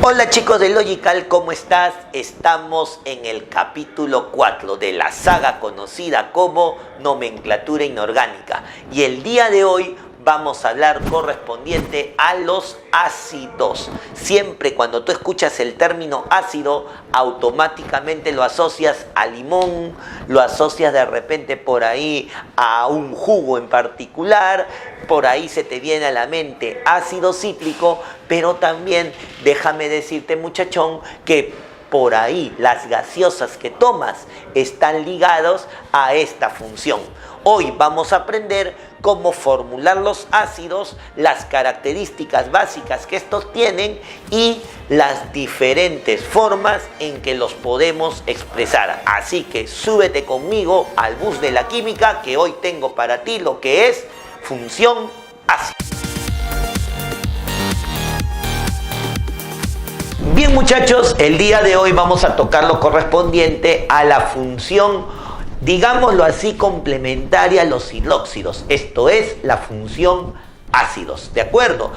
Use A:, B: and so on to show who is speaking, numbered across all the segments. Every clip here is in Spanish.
A: Hola chicos de Logical, ¿cómo estás? Estamos en el capítulo 4 de la saga conocida como nomenclatura inorgánica. Y el día de hoy vamos a hablar correspondiente a los ácidos. Siempre cuando tú escuchas el término ácido, automáticamente lo asocias a limón, lo asocias de repente por ahí a un jugo en particular, por ahí se te viene a la mente ácido cítrico, pero también déjame decirte, muchachón, que por ahí las gaseosas que tomas están ligados a esta función. Hoy vamos a aprender cómo formular los ácidos, las características básicas que estos tienen y las diferentes formas en que los podemos expresar. Así que súbete conmigo al bus de la química, que hoy tengo para ti lo que es función ácido. Bien muchachos, el día de hoy vamos a tocar lo correspondiente a la función, digámoslo así, complementaria a los hidróxidos. Esto es la función ácidos, ¿de acuerdo?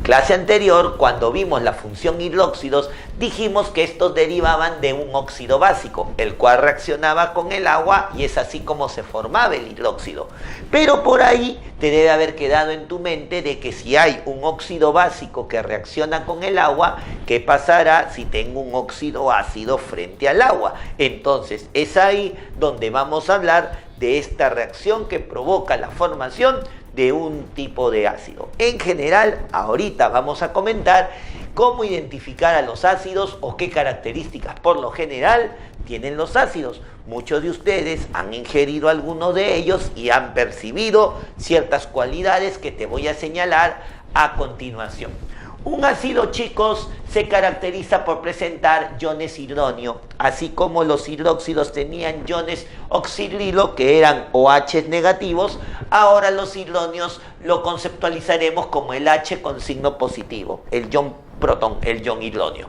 A: Clase anterior, cuando vimos la función hidróxidos, dijimos que estos derivaban de un óxido básico, el cual reaccionaba con el agua y es así como se formaba el hidróxido. Pero por ahí te debe haber quedado en tu mente de que si hay un óxido básico que reacciona con el agua, ¿qué pasará si tengo un óxido ácido frente al agua? Entonces es ahí donde vamos a hablar de esta reacción que provoca la formación de un tipo de ácido. En general, ahorita vamos a comentar cómo identificar a los ácidos o qué características por lo general tienen los ácidos. Muchos de ustedes han ingerido alguno de ellos y han percibido ciertas cualidades que te voy a señalar a continuación. Un ácido, chicos, se caracteriza por presentar iones hidronio, así como los hidróxidos tenían iones oxidrilo, que eran OH negativos. Ahora los hidronios lo conceptualizaremos como el H con signo positivo, el ion protón, el ion hidronio.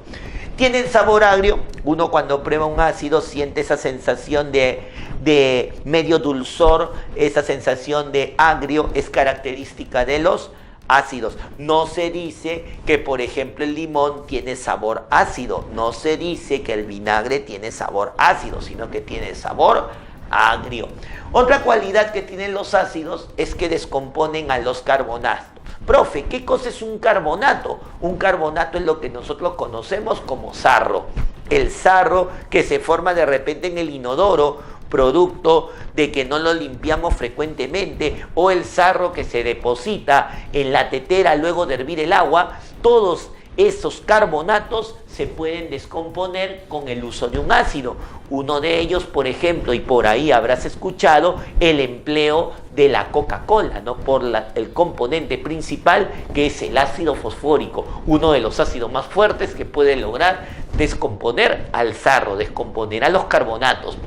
A: Tienen sabor agrio. Uno cuando prueba un ácido siente esa sensación de medio dulzor, esa sensación de agrio es característica de los ácidos. No se dice que, por ejemplo, el limón tiene sabor ácido, no se dice que el vinagre tiene sabor ácido, sino que tiene sabor agrio. Otra cualidad que tienen los ácidos es que descomponen a los carbonatos. Profe, ¿qué cosa es un carbonato? Un carbonato es lo que nosotros conocemos como sarro. El sarro que se forma de repente en el inodoro, producto de que no lo limpiamos frecuentemente, o el sarro que se deposita en la tetera luego de hervir el agua. Todos esos carbonatos se pueden descomponer con el uso de un ácido. Uno de ellos, por ejemplo, y por ahí habrás escuchado, el empleo de la Coca-Cola, ¿no? Por el componente principal, que es el ácido fosfórico, uno de los ácidos más fuertes que puede lograr descomponer al sarro, descomponer a los carbonatos.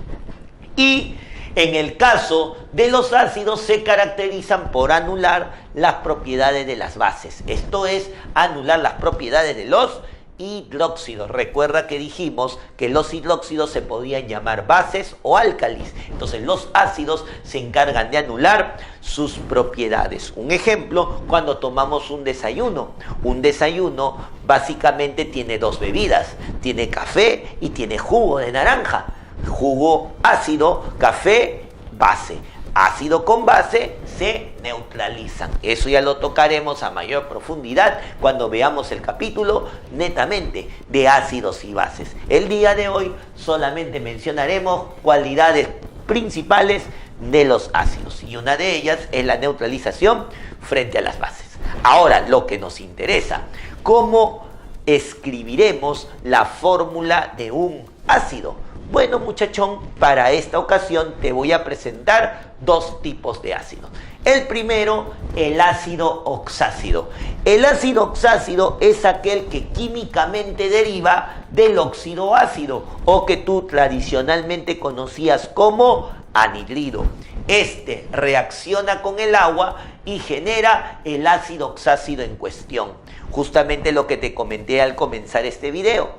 A: Y en el caso de los ácidos se caracterizan por anular las propiedades de las bases. Esto es, anular las propiedades de los hidróxidos. Recuerda que dijimos que los hidróxidos se podían llamar bases o álcalis. Entonces los ácidos se encargan de anular sus propiedades. Un ejemplo, cuando tomamos un desayuno. Un desayuno básicamente tiene dos bebidas. Tiene café y tiene jugo de naranja. Jugo ácido, café, base. Ácido con base se neutralizan. Eso ya lo tocaremos a mayor profundidad cuando veamos el capítulo netamente de ácidos y bases. El día de hoy solamente mencionaremos cualidades principales de los ácidos y una de ellas es la neutralización frente a las bases. Ahora, lo que nos interesa, ¿cómo escribiremos la fórmula de un ácido? Bueno, muchachón, para esta ocasión te voy a presentar dos tipos de ácidos. El primero, el ácido oxácido. El ácido oxácido es aquel que químicamente deriva del óxido ácido o que tú tradicionalmente conocías como anhidrido. Este reacciona con el agua y genera el ácido oxácido en cuestión. Justamente lo que te comenté al comenzar este video.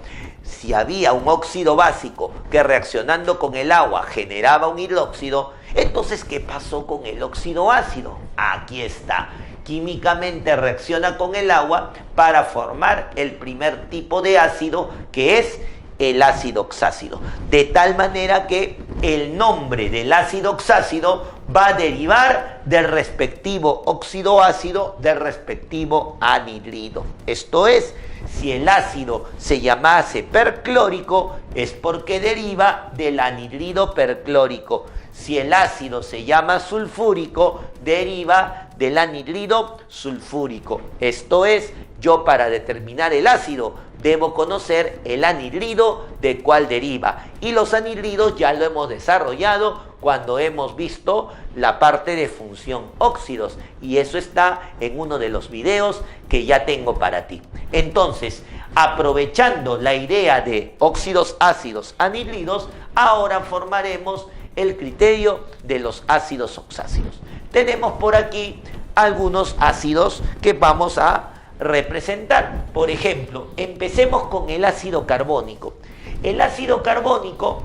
A: Si había un óxido básico que reaccionando con el agua generaba un hidróxido, entonces ¿qué pasó con el óxido ácido? Aquí está. químicamente reacciona con el agua para formar el primer tipo de ácido, que es el ácido oxácido. De tal manera que el nombre del ácido oxácido va a derivar del respectivo óxido ácido del respectivo anhidrido. Esto es, si el ácido se llamase perclórico, es porque deriva del anhidrido perclórico. Si el ácido se llama sulfúrico, deriva del anhidrido sulfúrico. Esto es, yo para determinar el ácido debo conocer el anhidrido de cuál deriva. Y los anhidridos ya lo hemos desarrollado cuando hemos visto la parte de función óxidos. Y eso está en uno de los videos que ya tengo para ti. Entonces, aprovechando la idea de óxidos ácidos anhidridos, ahora formaremos el criterio de los ácidos oxácidos. Tenemos por aquí algunos ácidos que vamos a representar. Por ejemplo, empecemos con el ácido carbónico. El ácido carbónico,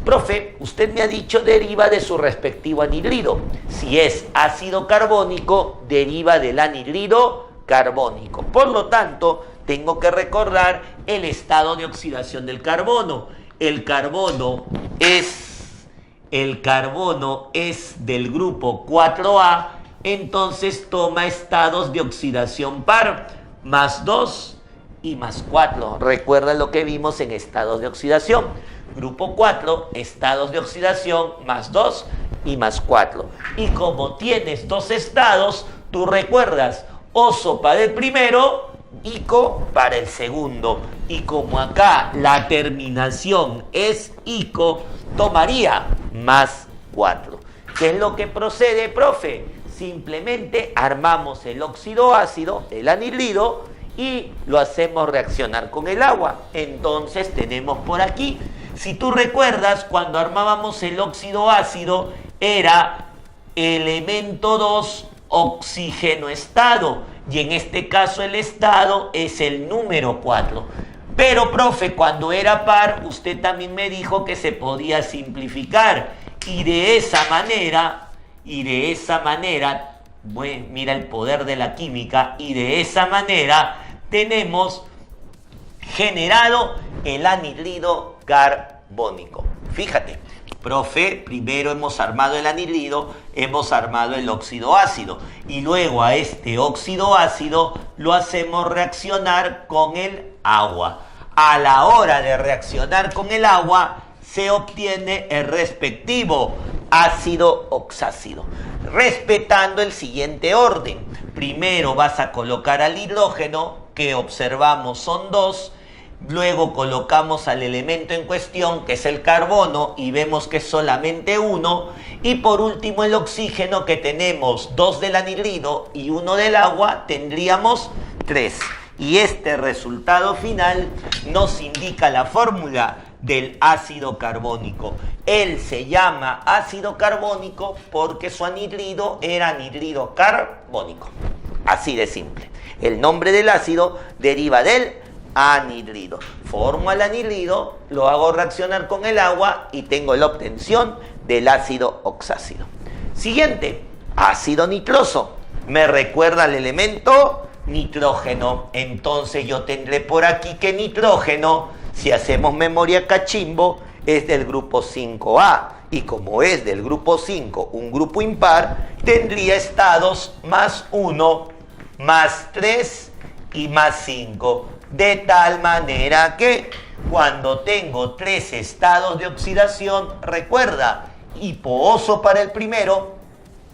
A: profe, usted me ha dicho deriva de su respectivo anhidrido. Si es ácido carbónico, deriva del anhidrido carbónico. Por lo tanto, tengo que recordar el estado de oxidación del carbono. El carbono es del grupo 4A, entonces toma estados de oxidación par, +2 y +4. Recuerda lo que vimos en estados de oxidación. Grupo 4, estados de oxidación +2 y +4. Y como tienes dos estados, tú recuerdas oso para el primero, ico para el segundo. Y como acá la terminación es ico, tomaría +4. ¿Qué es lo que procede, profe? Simplemente armamos el óxido ácido, el anhidrido, y lo hacemos reaccionar con el agua. Entonces tenemos por aquí, si tú recuerdas, cuando armábamos el óxido ácido, era elemento 2, oxígeno estado, y en este caso el estado es el número 4. Pero, profe, cuando era par, usted también me dijo que se podía simplificar, y de esa manera, bueno, mira el poder de la química, y de esa manera tenemos generado el anhidrido carbónico. Fíjate, profe, primero hemos armado el anhidrido, hemos armado el óxido ácido, y luego a este óxido ácido lo hacemos reaccionar con el agua. A la hora de reaccionar con el agua, se obtiene el respectivo ácido oxácido, respetando el siguiente orden. Primero vas a colocar al hidrógeno, que observamos son 2, luego colocamos al elemento en cuestión, que es el carbono, y vemos que es solamente 1, y por último el oxígeno, que tenemos 2 del anhidrido y 1 del agua, tendríamos 3. Y este resultado final nos indica la fórmula del ácido carbónico. Él se llama ácido carbónico porque su anhidrido era anhidrido carbónico. Así de simple. El nombre del ácido deriva del anhidrido. Formo el anhidrido, lo hago reaccionar con el agua y tengo la obtención del ácido oxácido. Siguiente, ácido nitroso. Me recuerda el elemento nitrógeno. Entonces yo tendré por aquí que nitrógeno, si hacemos memoria cachimbo, es del grupo 5A. Y como es del grupo 5, un grupo impar, tendría estados +1, +3 y +5. De tal manera que cuando tengo 3 estados de oxidación, recuerda, hipooso para el primero,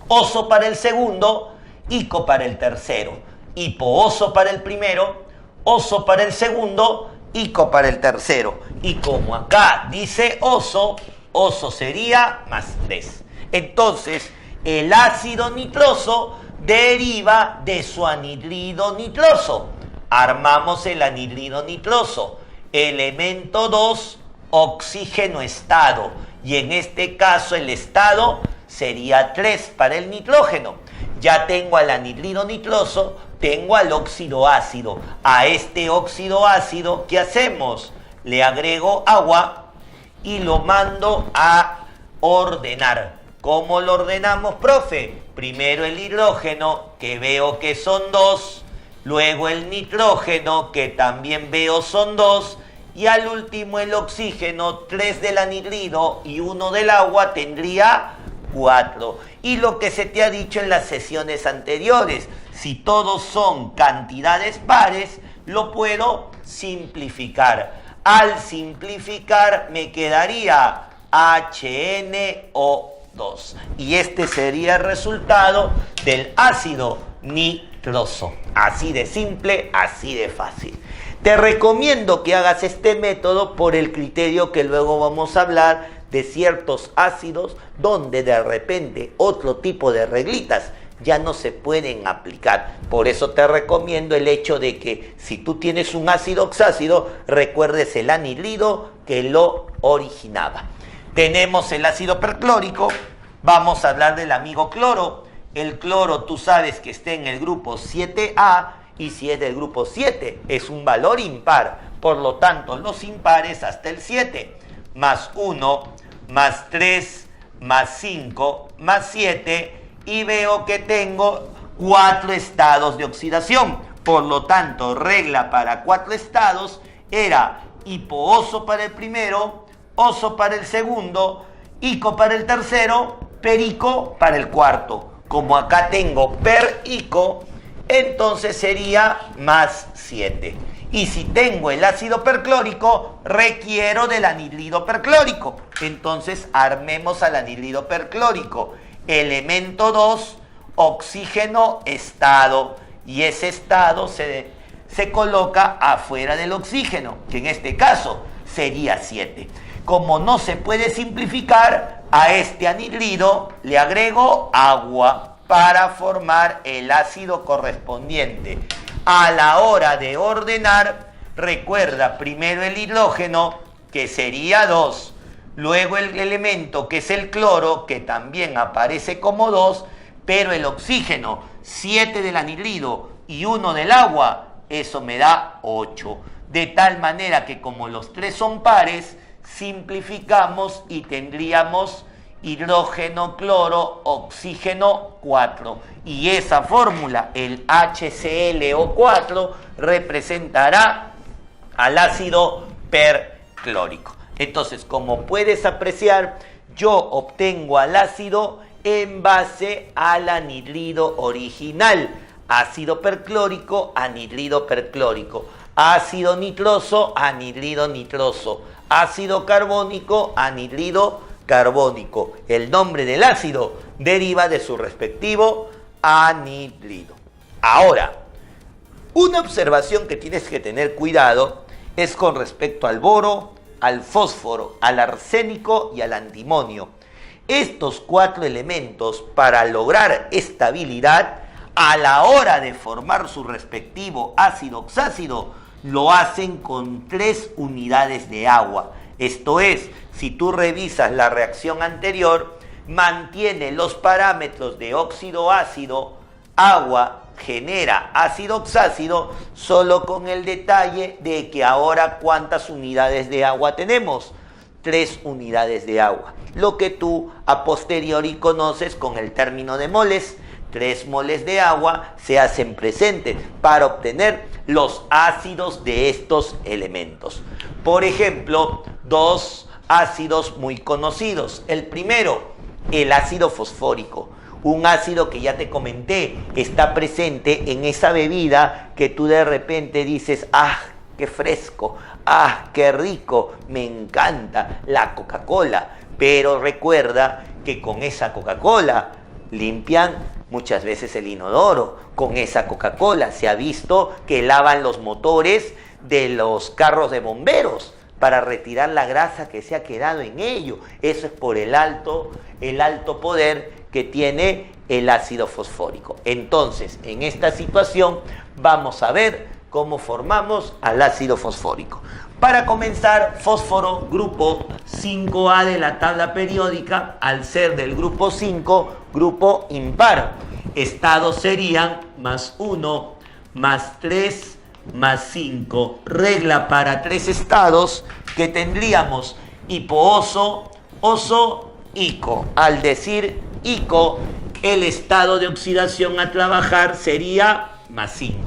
A: oso para el segundo, ico para el tercero. Hipooso para el primero, oso para el segundo, ico para el tercero. Y como acá dice oso, oso sería +3. Entonces, el ácido nitroso deriva de su anhidrido nitroso. Armamos el anhidrido nitroso. Elemento 2, oxígeno estado. Y en este caso el estado sería 3 para el nitrógeno. Ya tengo al anhidrido nitroso, tengo al óxido ácido. A este óxido ácido, ¿qué hacemos? Le agrego agua y lo mando a ordenar. ¿Cómo lo ordenamos, profe? Primero el hidrógeno, que veo que son 2, luego el nitrógeno, que también veo son 2, y al último el oxígeno, 3 del anhidrido y 1 del agua, tendría 4. Y lo que se te ha dicho en las sesiones anteriores, si todos son cantidades pares, lo puedo simplificar. Al simplificar me quedaría HNO2. Y este sería el resultado del ácido nitroso. Así de simple, así de fácil. Te recomiendo que hagas este método por el criterio que luego vamos a hablar de ciertos ácidos donde de repente otro tipo de reglitas ya no se pueden aplicar. Por eso te recomiendo el hecho de que si tú tienes un ácido oxácido, recuerdes el anhidrido que lo originaba. Tenemos el ácido perclórico, vamos a hablar del amigo cloro. El cloro tú sabes que está en el grupo 7A y si es del grupo 7 es un valor impar. Por lo tanto, los impares hasta el 7, más 1, más 3, más 5, más 7, y veo que tengo 4 estados de oxidación. Por lo tanto, regla para 4 estados era hipooso para el primero, oso para el segundo, ico para el tercero, perico para el cuarto. Como acá tengo per-ico, entonces sería más 7. Y si tengo el ácido perclórico, requiero del anhidrido perclórico. Entonces armemos al anhidrido perclórico. Elemento 2, oxígeno estado. Y ese estado se coloca afuera del oxígeno, que en este caso sería 7. Como no se puede simplificar, a este anhidrido le agrego agua para formar el ácido correspondiente. A la hora de ordenar, recuerda primero el hidrógeno, que sería 2, luego el elemento que es el cloro, que también aparece como 2, pero el oxígeno, 7 del anhidrido y 1 del agua, eso me da 8. De tal manera que como los 3 son pares, simplificamos y tendríamos hidrógeno, cloro, oxígeno, 4. Y esa fórmula, el HClO4, representará al ácido perclórico. Entonces, como puedes apreciar, yo obtengo al ácido en base al anhidrido original. Ácido perclórico, anhidrido perclórico. Ácido nitroso, anhidrido nitroso. Ácido carbónico, anhidrido carbónico. El nombre del ácido deriva de su respectivo anhidrido. Ahora, una observación que tienes que tener cuidado es con respecto al boro, al fósforo, al arsénico y al antimonio. Estos 4 elementos, para lograr estabilidad, a la hora de formar su respectivo ácido oxácido, lo hacen con 3 unidades de agua. Esto es, si tú revisas la reacción anterior, mantiene los parámetros de óxido-ácido, agua genera ácido oxácido, solo con el detalle de que ahora ¿cuántas unidades de agua tenemos? 3 unidades de agua. Lo que tú a posteriori conoces con el término de moles. 3 moles de agua se hacen presentes para obtener los ácidos de estos elementos. Por ejemplo, 2 ácidos muy conocidos. El primero, el ácido fosfórico. Un ácido que ya te comenté, está presente en esa bebida que tú de repente dices, ¡ah, qué fresco! ¡Ah, qué rico! Me encanta la Coca-Cola. Pero recuerda que con esa Coca-Cola limpian muchas veces el inodoro. Con esa Coca-Cola se ha visto que lavan los motores de los carros de bomberos para retirar la grasa que se ha quedado en ello. Eso es por el alto poder que tiene el ácido fosfórico. Entonces, en esta situación vamos a ver cómo formamos al ácido fosfórico. Para comenzar, fósforo, grupo 5A de la tabla periódica, al ser del grupo 5, grupo impar. Estados serían más 1, más 3, más 5. Regla para 3 estados que tendríamos hipooso, oso, ico. Al decir ico, el estado de oxidación a trabajar sería más 5.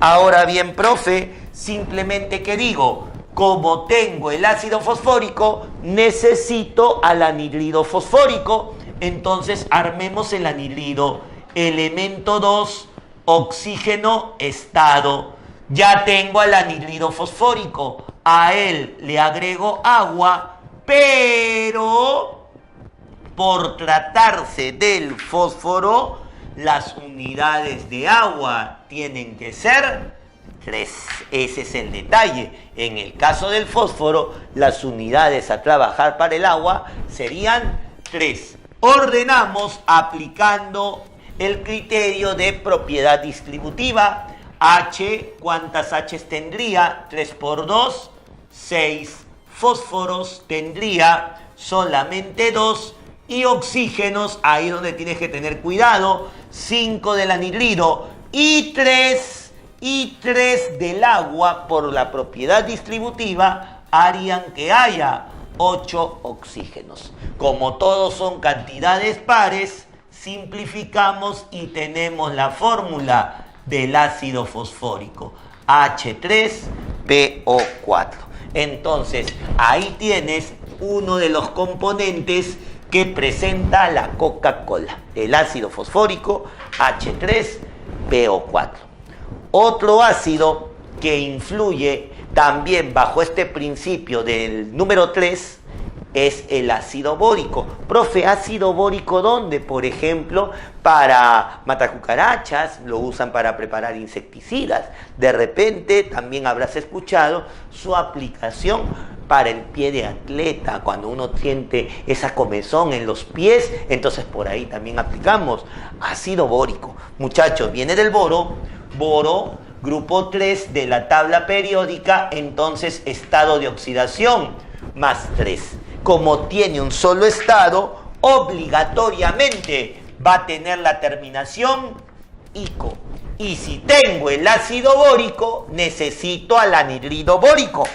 A: Ahora bien, profe, simplemente que digo, como tengo el ácido fosfórico, necesito al anhidrido fosfórico. Entonces armemos el anhidrido. Elemento 2, oxígeno, estado. Ya tengo al anhidrido fosfórico. A él le agrego agua, pero por tratarse del fósforo, las unidades de agua tienen que ser 3. Ese es el detalle. En el caso del fósforo, las unidades a trabajar para el agua serían 3. Ordenamos aplicando el criterio de propiedad distributiva. H, ¿cuántas H's tendría? 3 por 2, 6. Fósforos tendría solamente 2. Y oxígenos, ahí donde tienes que tener cuidado, 5 del anhidrido y 3 del agua por la propiedad distributiva harían que haya 8 oxígenos. Como todos son cantidades pares, simplificamos y tenemos la fórmula del ácido fosfórico, H3PO4. Entonces, ahí tienes uno de los componentes que presenta la Coca-Cola, el ácido fosfórico H3PO4. Otro ácido que influye también bajo este principio del número 3 es el ácido bórico. Profe, ¿ácido bórico dónde? Por ejemplo, para matar cucarachas, lo usan para preparar insecticidas. De repente también habrás escuchado su aplicación para el pie de atleta, cuando uno siente esa comezón en los pies, entonces por ahí también aplicamos ácido bórico. Muchachos, viene del boro, grupo 3 de la tabla periódica, entonces estado de oxidación más 3. Como tiene un solo estado, obligatoriamente va a tener la terminación ico. Y si tengo el ácido bórico, necesito al anhidrido bórico.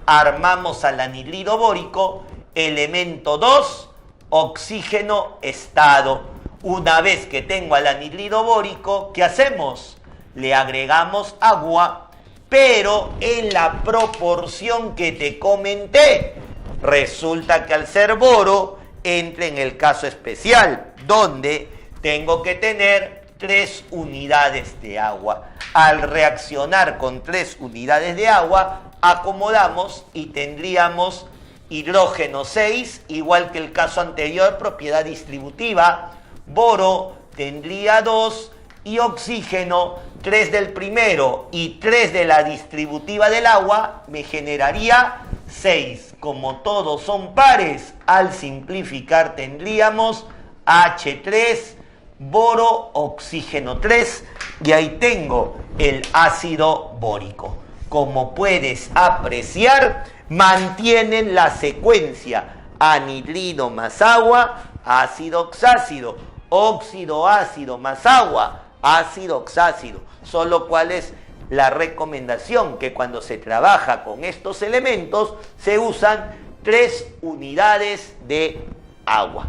A: Armamos al anhidrido bórico, elemento 2, oxígeno, estado. Una vez que tengo al anhidrido bórico, ¿qué hacemos? Le agregamos agua, pero en la proporción que te comenté. Resulta que al ser boro, entra en el caso especial, donde tengo que tener 3 unidades de agua. Al reaccionar con 3 unidades de agua, acomodamos y tendríamos hidrógeno 6, igual que el caso anterior, propiedad distributiva. Boro tendría 2 y oxígeno 3 del primero y 3 de la distributiva del agua me generaría 6. Como todos son pares, al simplificar tendríamos H3, boro, oxígeno 3, y ahí tengo el ácido bórico. Como puedes apreciar, mantienen la secuencia anhidrido más agua, ácido oxácido, óxido ácido más agua, ácido oxácido. Solo cuál es la recomendación, que cuando se trabaja con estos elementos se usan 3 unidades de agua.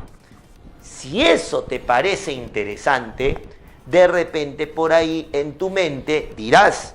A: Si eso te parece interesante, de repente por ahí en tu mente dirás,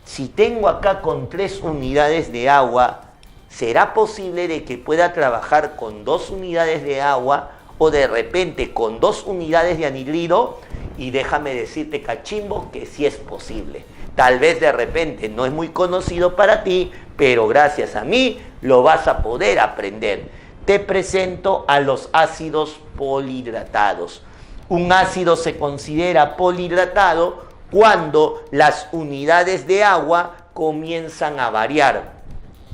A: si tengo acá con 3 unidades de agua, ¿será posible de que pueda trabajar con 2 unidades de agua o de repente con 2 unidades de anhidrido? Y déjame decirte, cachimbo, que sí es posible. Tal vez de repente no es muy conocido para ti, pero gracias a mí lo vas a poder aprender. Te presento a los ácidos polihidratados. Un ácido se considera polihidratado cuando las unidades de agua comienzan a variar.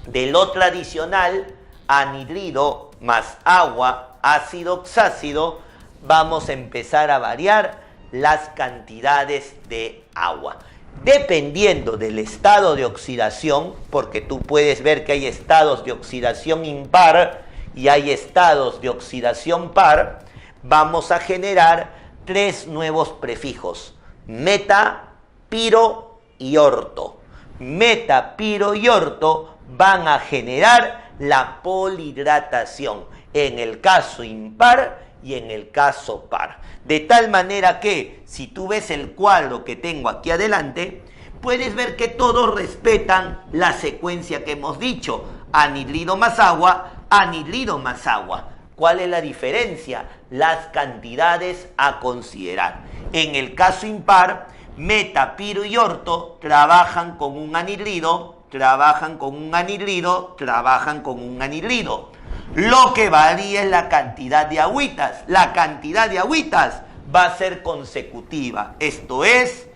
A: De lo tradicional, anhidrido más agua, ácido oxácido, vamos a empezar a variar las cantidades de agua. Dependiendo del estado de oxidación, porque tú puedes ver que hay estados de oxidación impar y hay estados de oxidación par, vamos a generar 3 nuevos prefijos: meta, piro y orto. Meta, piro y orto van a generar la polihidratación. En el caso impar, y en el caso par. De tal manera que, si tú ves el cuadro que tengo aquí adelante, puedes ver que todos respetan la secuencia que hemos dicho. Anhidrido más agua, anhidrido más agua. ¿Cuál es la diferencia? Las cantidades a considerar. En el caso impar, meta, piro y orto trabajan con un anhidrido, trabajan con un anhidrido, trabajan con un anhidrido. Lo que varía es la cantidad de agüitas. La cantidad de agüitas va a ser consecutiva. Esto es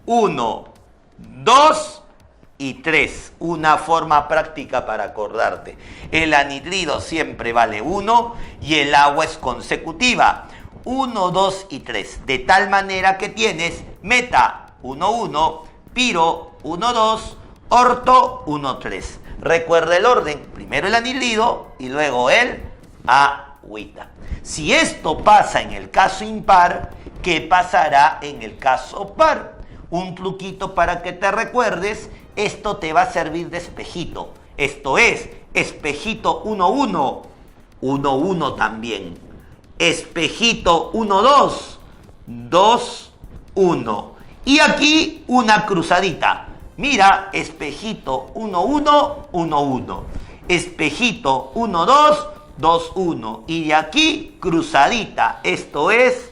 A: 1, 2 y 3. Una forma práctica para acordarte. El anhidrido siempre vale 1 y el agua es consecutiva. 1, 2 y 3. De tal manera que tienes meta 1, 1, piro 1, 2, orto 1, 3. Recuerda el orden, primero el anhidrido y luego el agüita. Si esto pasa en el caso impar, ¿qué pasará en el caso par? Un truquito para que te recuerdes, esto te va a servir de espejito. Esto es, espejito 1, 1, 1, 1 también. Espejito 1, 2, 2, 1. Y aquí una cruzadita. Mira, espejito 1, 1, 1, 1. Espejito 1, 2, 2, 1. Y de aquí cruzadita. Esto es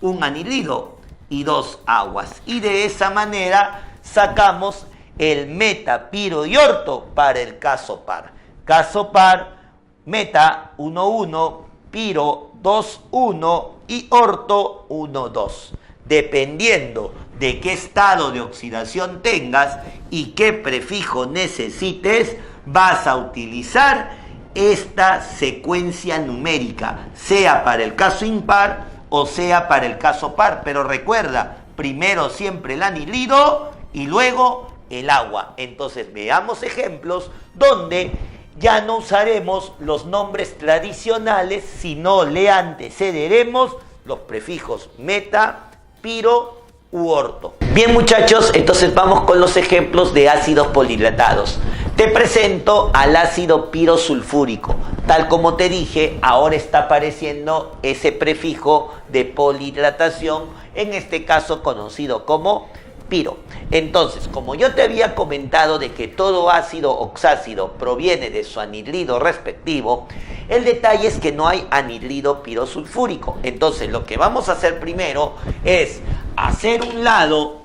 A: un anhidrido y 2 aguas. Y de esa manera sacamos el meta, piro y orto para el caso par. Caso par, meta 1, 1, piro 2, 1 y orto 1, 2. Dependiendo de qué estado de oxidación tengas y qué prefijo necesites, vas a utilizar esta secuencia numérica, sea para el caso impar o sea para el caso par. Pero recuerda, primero siempre el anhidrido y luego el agua. Entonces veamos ejemplos donde ya no usaremos los nombres tradicionales, sino le antecederemos los prefijos meta, piro u orto. Bien muchachos, entonces vamos con los ejemplos de ácidos polihidratados. Te presento al ácido pirosulfúrico. Tal como te dije, ahora está apareciendo ese prefijo de polihidratación, en este caso conocido como piro. Entonces, como yo te había comentado de que todo ácido oxácido proviene de su anhidrido respectivo, el detalle es que no hay anhidrido pirosulfúrico. Entonces, lo que vamos a hacer primero es hacer un lado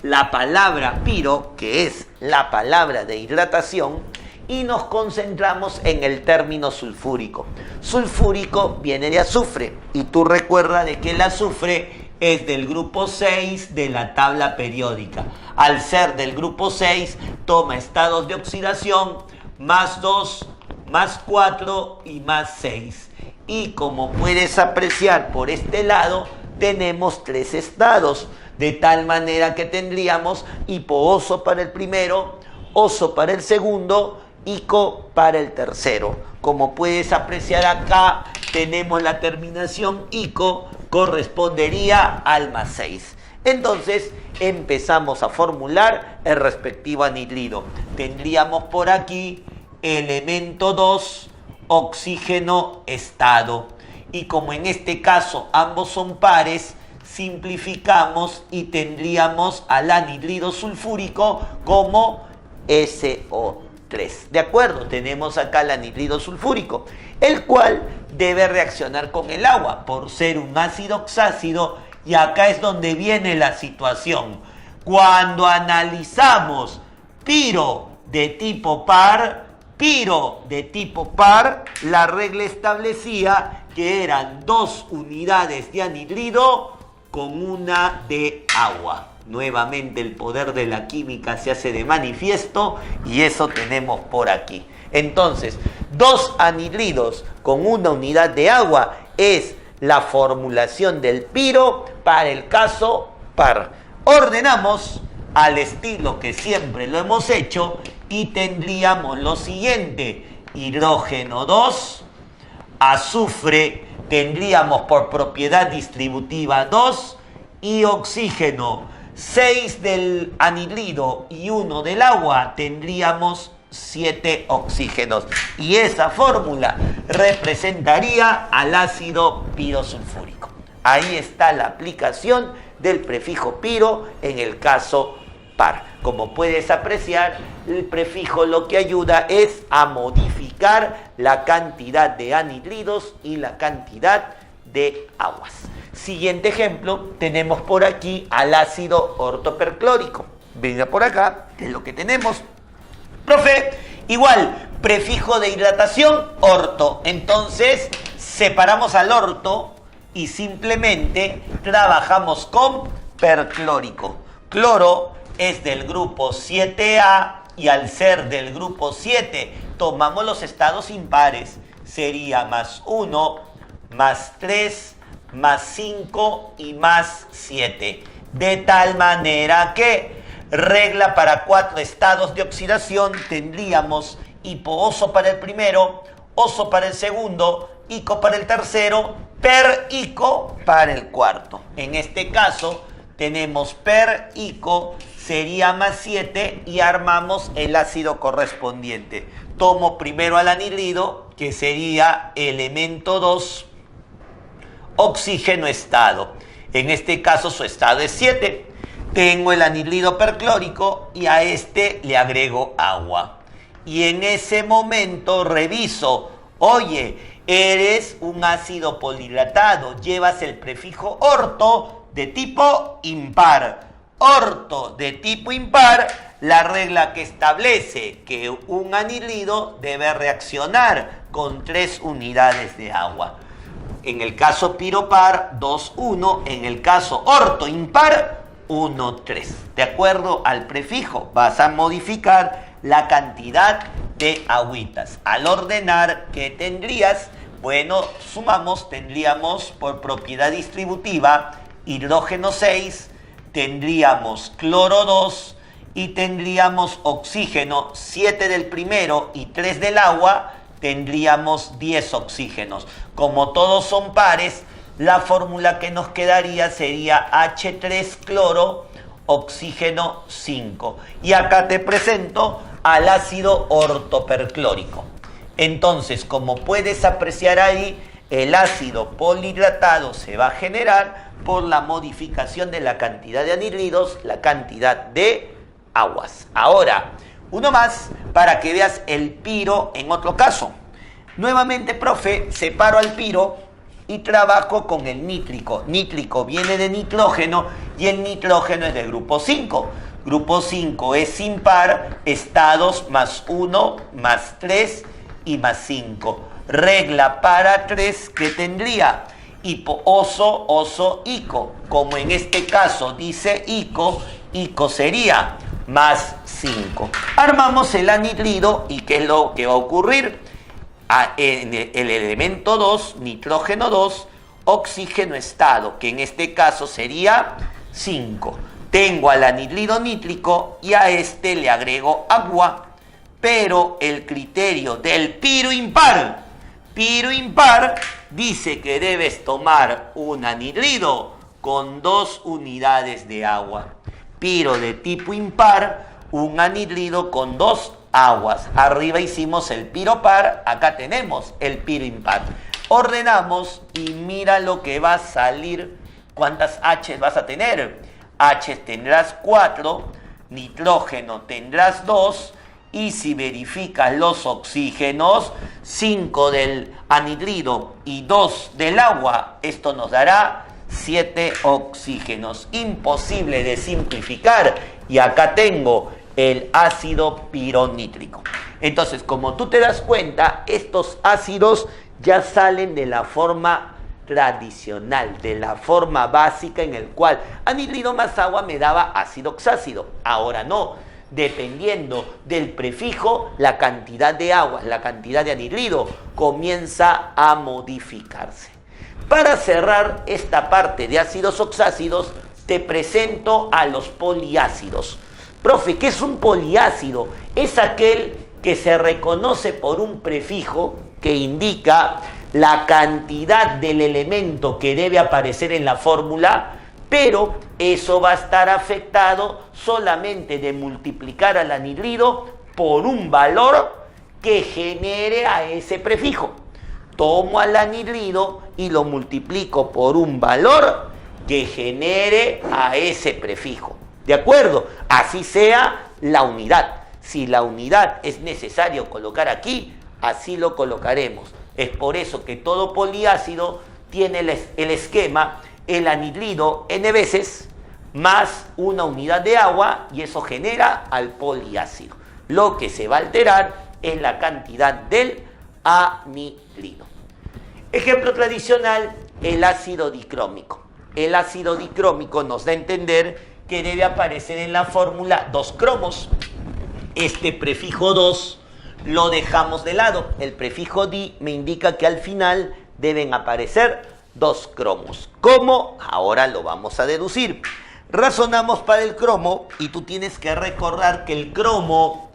A: la palabra piro, que es la palabra de hidratación, y nos concentramos en el término sulfúrico. Sulfúrico viene de azufre, y tú recuerda de que el azufre es del grupo 6 de la tabla periódica. Al ser del grupo 6, toma estados de oxidación más 2, más 4 y más 6. Y como puedes apreciar por este lado, tenemos 3 estados, de tal manera que tendríamos hipooso para el primero, oso para el segundo, ico para el tercero. Como puedes apreciar acá, tenemos la terminación ico, correspondería al más 6. Entonces empezamos a formular el respectivo anhidrido. Tendríamos por aquí elemento 2, oxígeno, estado. Y como en este caso ambos son pares, simplificamos y tendríamos al anhidrido sulfúrico como SO3. ¿De acuerdo? Tenemos acá el anhidrido sulfúrico, el cual debe reaccionar con el agua por ser un ácido oxácido, y acá es donde viene la situación. Cuando analizamos piro de tipo par, la regla establecía que eran 2 unidades de anhidrido con una de agua. Nuevamente el poder de la química se hace de manifiesto y eso tenemos por aquí. Entonces, 2 anhidridos con una unidad de agua es la formulación del piro para el caso par. Ordenamos al estilo que siempre lo hemos hecho y tendríamos lo siguiente: hidrógeno 2, azufre tendríamos por propiedad distributiva 2 y oxígeno 6 del anhidrido y 1 del agua, tendríamos 7 oxígenos. Y esa fórmula representaría al ácido pirosulfúrico. Ahí está la aplicación del prefijo piro en el caso par. Como puedes apreciar, el prefijo lo que ayuda es a modificar la cantidad de anhidridos y la cantidad de aguas. Siguiente ejemplo, tenemos por aquí al ácido ortoperclórico. Venga por acá, ¿qué es lo que tenemos? Profe, igual, prefijo de hidratación, orto. Entonces, separamos al orto y simplemente trabajamos con perclórico. Cloro es del grupo 7A y al ser del grupo 7, tomamos los estados impares. Sería +1, +3, +5 y +7. De tal manera que regla para 4 estados de oxidación tendríamos hipo-oso para el primero, oso para el segundo, ico para el tercero, per-ico para el cuarto. En este caso tenemos per-ico, sería +7 y armamos el ácido correspondiente. Tomo primero al anhidrido, que sería elemento 2, oxígeno estado. En este caso su estado es 7. Tengo el anhidrido perclórico y a este le agrego agua. Y en ese momento reviso, oye, eres un ácido polihidratado, llevas el prefijo orto de tipo impar. Orto de tipo impar, la regla que establece que un anhidrido debe reaccionar con 3 unidades de agua. En el caso piropar, 2,1. En el caso orto impar, 1,3. De acuerdo al prefijo, vas a modificar la cantidad de agüitas. Al ordenar, ¿qué tendrías? Bueno, sumamos, tendríamos por propiedad distributiva hidrógeno 6, tendríamos cloro 2 y tendríamos oxígeno 7 del primero y 3 del agua, tendríamos 10 oxígenos. Como todos son pares, la fórmula que nos quedaría sería H3 cloro, oxígeno 5. Y acá te presento al ácido ortoperclórico. Entonces, como puedes apreciar ahí, el ácido polihidratado se va a generar por la modificación de la cantidad de anhidridos, la cantidad de aguas. Ahora, uno más para que veas el piro en otro caso. Nuevamente, profe, separo al piro y trabajo con el nítrico. Nítrico viene de nitrógeno y el nitrógeno es del grupo 5. Grupo 5 es impar, estados +1, +3 y +5. Regla para 3 que tendría hipo-oso, oso, ico. Como en este caso dice ico, ico sería +5. Armamos el anhidrido y ¿qué es lo que va a ocurrir? En el elemento 2, nitrógeno 2, oxígeno estado, que en este caso sería 5. Tengo al anhidrido nítrico y a este le agrego agua, pero el criterio del piro impar dice que debes tomar un anhidrido con 2 unidades de agua. Piro de tipo impar, un anhidrido con 2 aguas. Arriba hicimos el piro par, acá tenemos el piro impar. Ordenamos y mira lo que va a salir. ¿Cuántas H vas a tener? H tendrás 4, nitrógeno tendrás 2, y si verificas los oxígenos, 5 del anhidrido y 2 del agua, esto nos dará 7 oxígenos. Imposible de simplificar, y acá tengo el ácido pironítrico. Entonces, como tú te das cuenta, estos ácidos ya salen de la forma tradicional, de la forma básica en el cual anhidrido más agua me daba ácido oxácido. Ahora no, dependiendo del prefijo, la cantidad de agua, la cantidad de anhidrido comienza a modificarse. Para cerrar esta parte de ácidos oxácidos, te presento a los poliácidos. Profe, ¿qué es un poliácido? Es aquel que se reconoce por un prefijo que indica la cantidad del elemento que debe aparecer en la fórmula, pero eso va a estar afectado solamente de multiplicar al anhidrido por un valor que genere a ese prefijo. Tomo al anhidrido y lo multiplico por un valor que genere a ese prefijo. ¿De acuerdo? Así sea la unidad. Si la unidad es necesario colocar aquí, así lo colocaremos. Es por eso que todo poliácido tiene el esquema, el anhidrido n veces más una unidad de agua, y eso genera al poliácido. Lo que se va a alterar es la cantidad del anhidrido. Ejemplo tradicional, el ácido dicrómico. El ácido dicrómico nos da a entender que debe aparecer en la fórmula 2 cromos. Este prefijo 2 lo dejamos de lado. El prefijo di me indica que al final deben aparecer 2 cromos. ¿Cómo? Ahora lo vamos a deducir. Razonamos para el cromo y tú tienes que recordar que el cromo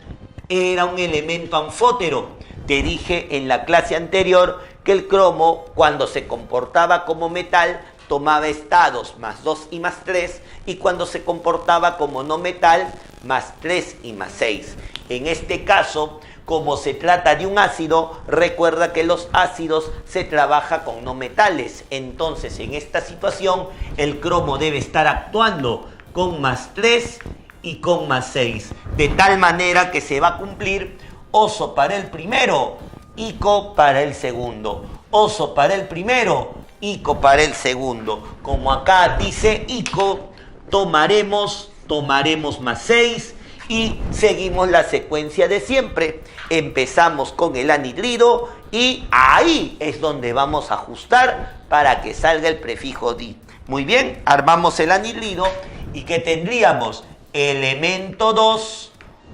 A: era un elemento anfótero. Te dije en la clase anterior que el cromo, cuando se comportaba como metal, tomaba estados más 2 y más 3, y cuando se comportaba como no metal, más 3 y más 6. En este caso, como se trata de un ácido, recuerda que los ácidos se trabaja con no metales. Entonces, en esta situación, el cromo debe estar actuando con más 3 y con más 6. De tal manera que se va a cumplir oso para el primero, ico para el segundo. Oso para el primero, ico para el segundo. Como acá dice ico, tomaremos más 6 y seguimos la secuencia de siempre. Empezamos con el anhidrido y ahí es donde vamos a ajustar para que salga el prefijo di. Muy bien, armamos el anhidrido y que tendríamos elemento 2,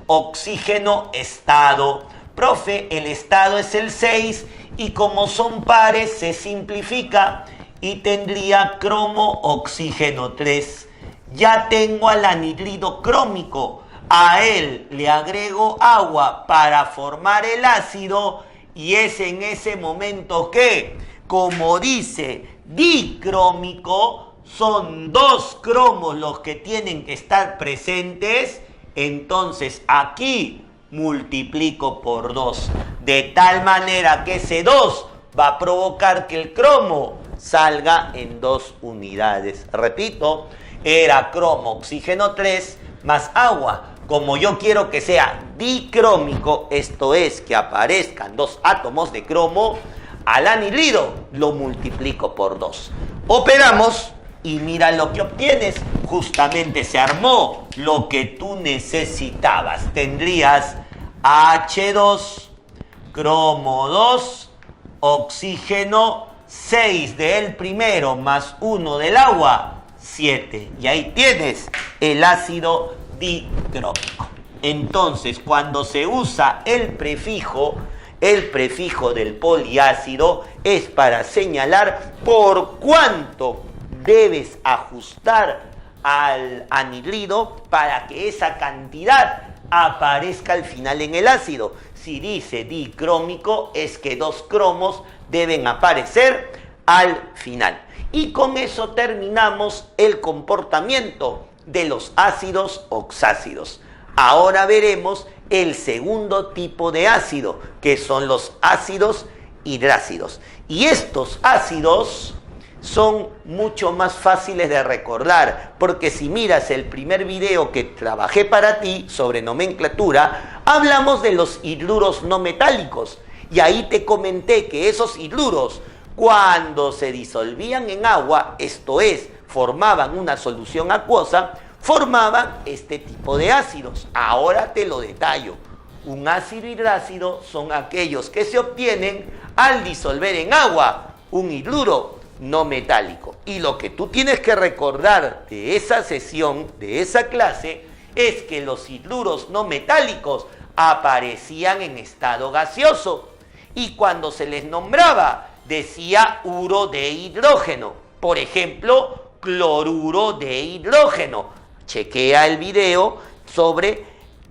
A: oxígeno, estado. Profe, el estado es el 6 y como son pares se simplifica y tendría cromo, oxígeno 3. Ya tengo al anhidrido crómico. A él le agrego agua para formar el ácido y es en ese momento que, como dice dicrómico, son 2 cromos los que tienen que estar presentes. Entonces aquí multiplico por 2, de tal manera que ese 2 va a provocar que el cromo salga en 2 unidades. Repito, era cromo, oxígeno 3 más agua. Como yo quiero que sea dicrómico, esto es, que aparezcan 2 átomos de cromo, al anhidrido lo multiplico por 2. Operamos y mira lo que obtienes. Justamente se armó lo que tú necesitabas. Tendrías H2, cromo 2, oxígeno 6 del primero más 1 del agua, 7. Y ahí tienes el ácido dicrómico. Entonces, cuando se usa el prefijo del poliácido es para señalar por cuánto debes ajustar al anhidrido para que esa cantidad aparezca al final en el ácido. Si dice dicrómico, es que 2 cromos deben aparecer al final. Y con eso terminamos el comportamiento de los ácidos oxácidos. Ahora veremos el segundo tipo de ácido, que son los ácidos hidrácidos. Y estos ácidos son mucho más fáciles de recordar, porque si miras el primer video que trabajé para ti sobre nomenclatura, hablamos de los hidruros no metálicos. Y ahí te comenté que esos hidruros, cuando se disolvían en agua, esto es, formaban una solución acuosa, formaban este tipo de ácidos. Ahora te lo detallo. Un ácido hidrácido son aquellos que se obtienen al disolver en agua un hidruro no metálico. Y lo que tú tienes que recordar de esa sesión, de esa clase, es que los hidruros no metálicos aparecían en estado gaseoso. Y cuando se les nombraba, decía uro de hidrógeno. Por ejemplo, cloruro de hidrógeno. Chequea el video sobre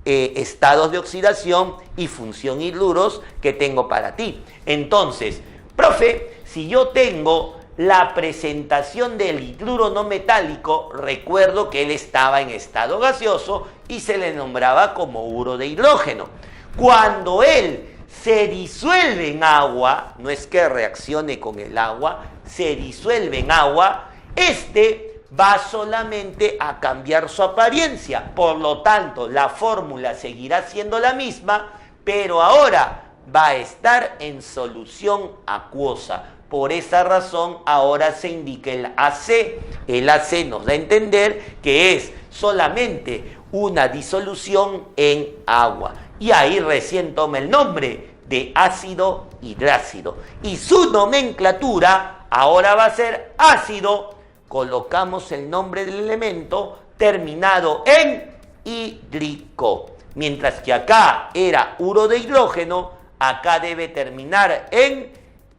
A: estados de oxidación y función hidruros que tengo para ti. Entonces, profe, si yo tengo la presentación del hidruro no metálico, recuerdo que él estaba en estado gaseoso y se le nombraba como uro de hidrógeno. Cuando él se disuelve en agua, no es que reaccione con el agua, se disuelve en agua, este va solamente a cambiar su apariencia. Por lo tanto, la fórmula seguirá siendo la misma, pero ahora va a estar en solución acuosa. Por esa razón, ahora se indica el AC. El AC nos da a entender que es solamente una disolución en agua. Y ahí recién toma el nombre de ácido hidrácido. Y su nomenclatura ahora va a ser ácido. Colocamos el nombre del elemento terminado en hídrico. Mientras que acá era uro de hidrógeno, acá debe terminar en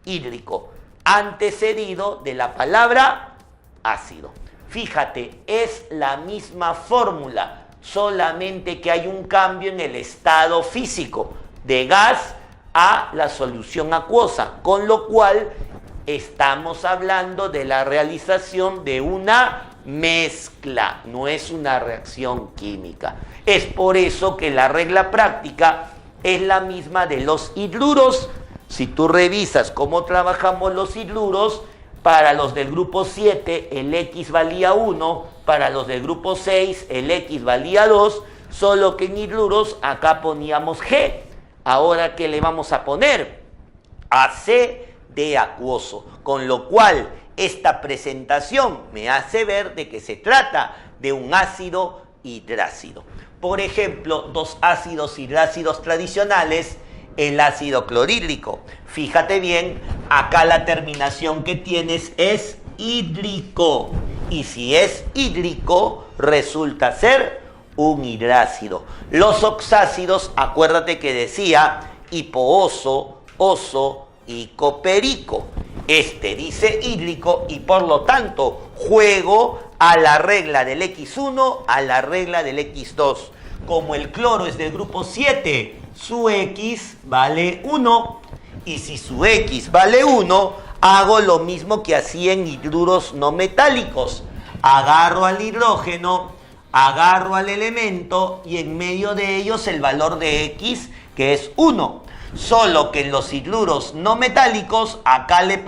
A: hídrico, antecedido de la palabra ácido. Fíjate, es la misma fórmula, solamente que hay un cambio en el estado físico, de gas a la solución acuosa, con lo cual estamos hablando de la realización de una mezcla, no es una reacción química. Es por eso que la regla práctica es la misma de los hidruros. Si tú revisas cómo trabajamos los hidruros, para los del grupo 7 el X valía 1, para los del grupo 6 el X valía 2, solo que en hidruros acá poníamos G. Ahora, ¿qué le vamos a poner? AC de acuoso, con lo cual esta presentación me hace ver de que se trata de un ácido hidrácido. Por ejemplo, dos ácidos hidrácidos tradicionales, el ácido clorhídrico. Fíjate bien, acá la terminación que tienes es hídrico, y si es hídrico resulta ser un hidrácido. Los oxácidos, acuérdate que decía hipooso, oso y coperico. Este dice hídrico y por lo tanto juego a la regla del X1, a la regla del X2. Como el cloro es del grupo 7, su X vale 1. Y si su X vale 1, hago lo mismo que hacía en hidruros no metálicos. Agarro al hidrógeno, agarro al elemento y en medio de ellos el valor de X, que es 1. Solo que en los hidruros no metálicos, acá le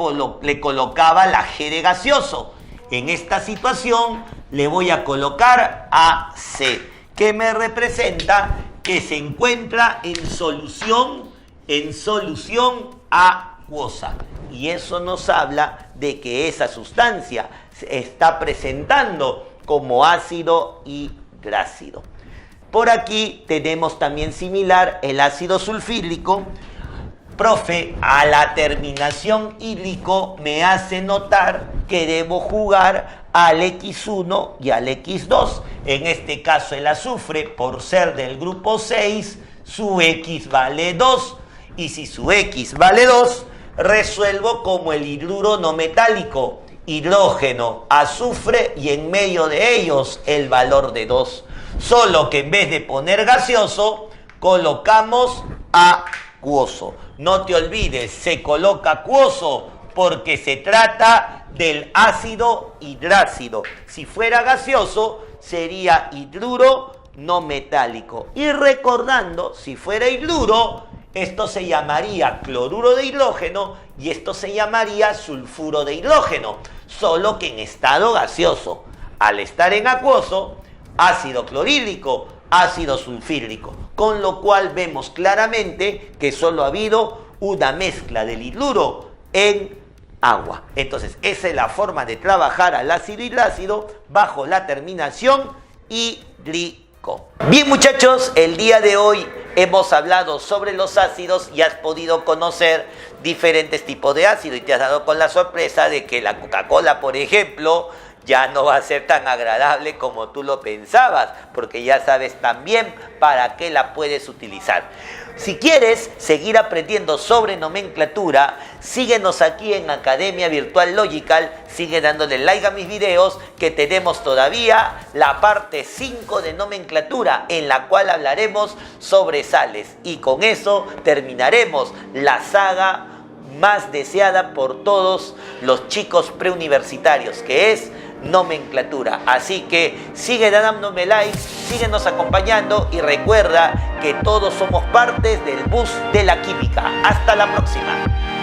A: colocaba la G de gaseoso. En esta situación le voy a colocar AC, que me representa que se encuentra en solución acuosa. Y eso nos habla de que esa sustancia se está presentando como ácido hidrácido. Por aquí tenemos también similar el ácido sulfídrico. Profe, a la terminación hídrico me hace notar que debo jugar al X1 y al X2. En este caso el azufre, por ser del grupo 6, su X vale 2. Y si su X vale 2, resuelvo como el hidruro no metálico. Hidrógeno, azufre y en medio de ellos el valor de 2. Solo que en vez de poner gaseoso, colocamos acuoso. No te olvides, se coloca acuoso porque se trata del ácido hidrácido. Si fuera gaseoso, sería hidruro no metálico. Y recordando, si fuera hidruro, esto se llamaría cloruro de hidrógeno y esto se llamaría sulfuro de hidrógeno, solo que en estado gaseoso. Al estar en acuoso, ácido clorhídrico, ácido sulfídrico, con lo cual vemos claramente que solo ha habido una mezcla del hidruro en agua. Entonces, esa es la forma de trabajar al ácido hidrácido bajo la terminación hídrico. Bien, muchachos, el día de hoy hemos hablado sobre los ácidos y has podido conocer diferentes tipos de ácido y te has dado con la sorpresa de que la Coca-Cola, por ejemplo, ya no va a ser tan agradable como tú lo pensabas, porque ya sabes también para qué la puedes utilizar. Si quieres seguir aprendiendo sobre nomenclatura, síguenos aquí en Academia Virtual Logical, sigue dándole like a mis videos, que tenemos todavía la parte 5 de nomenclatura, en la cual hablaremos sobre sales. Y con eso terminaremos la saga más deseada por todos los chicos preuniversitarios, que es nomenclatura. Así que sigue dándome like, síguenos acompañando y recuerda que todos somos partes del bus de la química. Hasta la próxima.